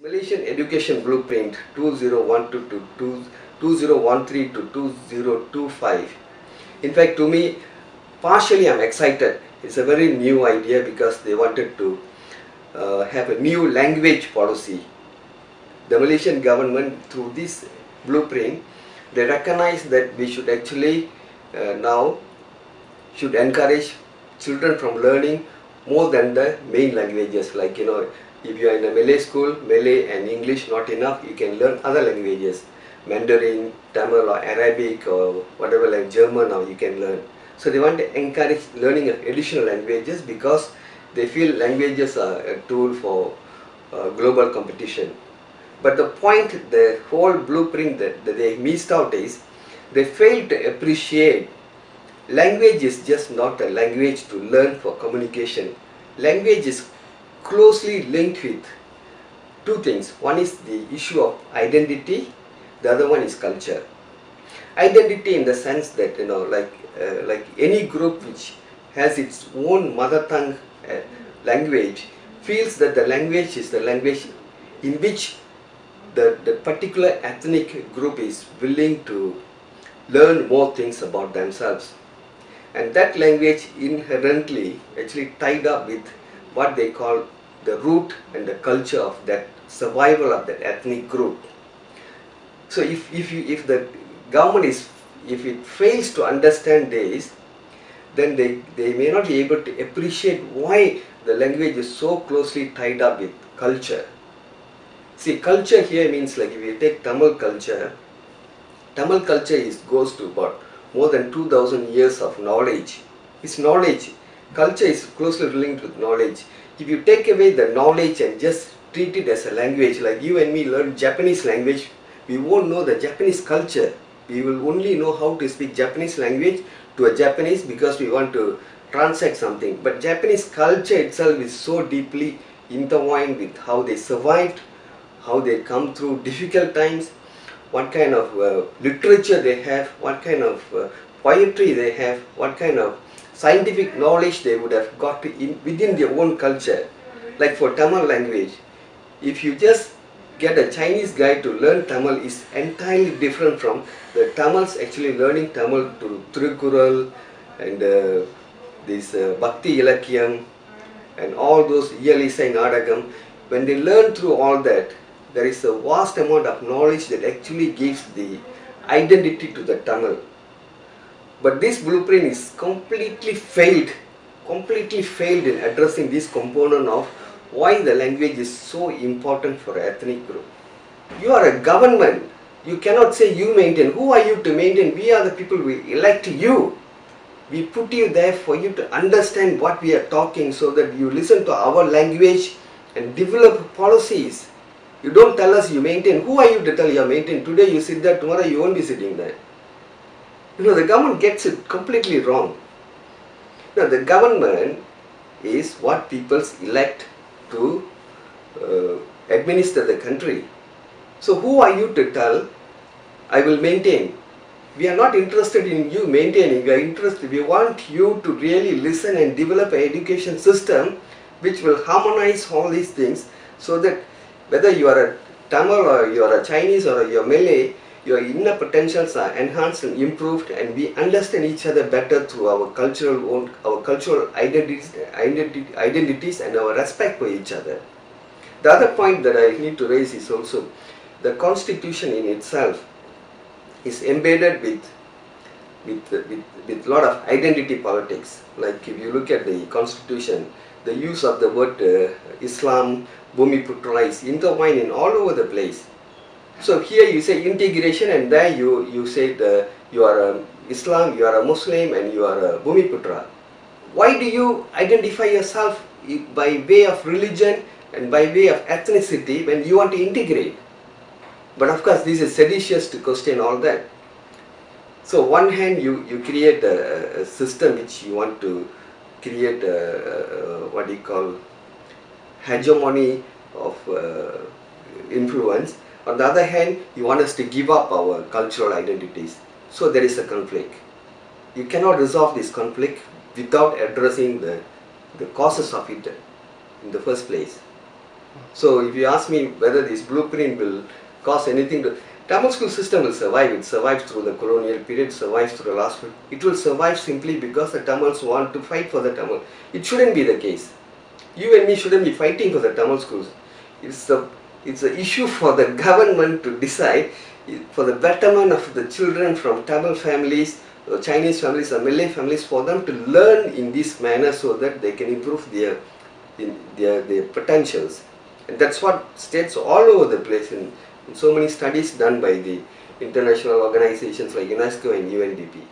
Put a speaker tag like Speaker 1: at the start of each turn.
Speaker 1: Malaysian Education Blueprint 2012 to 2013 to 2025. In fact, to me, partially I'm excited. It's a very new idea because they wanted to have a new language policy. The Malaysian government, through this blueprint, they recognize that we should actually now should encourage children from learning more than the main languages. Like, if you are in a Malay school, Malay and English not enough, you can learn other languages, Mandarin, Tamil or Arabic or whatever, like German, now you can learn. So they want to encourage learning of additional languages because they feel languages are a tool for global competition. But the point, the whole blueprint that they missed out is they failed to appreciate language is just not a language to learn for communication. Language is closely linked with two things. One is the issue of identity, the other one is culture. Identity in the sense that, like any group which has its own mother tongue language feels that the language is the language in which the particular ethnic group is willing to learn more things about themselves. And that language inherently actually tied up with what they call the root and the culture of that survival of that ethnic group. So if the government if it fails to understand this, then they may not be able to appreciate why the language is so closely tied up with culture. See, culture here means, like, if you take Tamil culture goes to about more than 2000 years of knowledge. It's knowledge. Culture is closely linked with knowledge. If you take away the knowledge and just treat it as a language, like you and me learn Japanese language, we won't know the Japanese culture. We will only know how to speak Japanese language to a Japanese because we want to transact something. But Japanese culture itself is so deeply intertwined with how they survived, how they come through difficult times, what kind of literature they have, what kind of poetry they have, what kind of scientific knowledge they would have got within their own culture. Like for Tamil language, if you just get a Chinese guy to learn Tamil, is entirely different from the Tamils actually learning Tamil to Tirukkural and this Bhakti Ilakkiyam and all those Iyalisai Nadagam. When they learn through all that, there is a vast amount of knowledge that actually gives the identity to the Tamil. But this blueprint is completely failed in addressing this component of why the language is so important for an ethnic group. You are a government. You cannot say you maintain. Who are you to maintain? We are the people, we elect you. We put you there for you to understand what we are talking so that you listen to our language and develop policies. You don't tell us you maintain. Who are you to tell you maintain? Today you sit there, tomorrow you won't be sitting there. The government gets it completely wrong. The government is what people elect to administer the country. So who are you to tell, I will maintain? We are not interested in you maintaining. We want you to really listen and develop an education system which will harmonize all these things so that whether you are a Tamil or you are a Chinese or you are Malay, your inner potentials are enhanced and improved, and we understand each other better through our cultural identities and our respect for each other. The other point that I need to raise is also the constitution in itself is embedded with a lot of identity politics. Like if you look at the constitution, the use of the word Islam, Bumiputra is intertwined in all over the place. So here you say integration, and there you say you are a Islam, you are a Muslim, and you are a Bumiputra. Why do you identify yourself by way of religion and by way of ethnicity when you want to integrate? But of course this is seditious to question all that. So one hand you create a system which you want to create what do you call hegemony of influence. On the other hand, you want us to give up our cultural identities. So there is a conflict. You cannot resolve this conflict without addressing the causes of it in the first place. So if you ask me whether this blueprint will cause anything to, Tamil school system will survive. It survives through the colonial period, survives through the last. It will survive simply because the Tamils want to fight for the Tamil. It shouldn't be the case. You and me shouldn't be fighting for the Tamil schools. It's an issue for the government to decide for the betterment of the children from Tamil families, Chinese families, or Malay families, for them to learn in this manner so that they can improve their potentials. And that's what states all over the place in so many studies done by the international organizations like UNESCO and UNDP.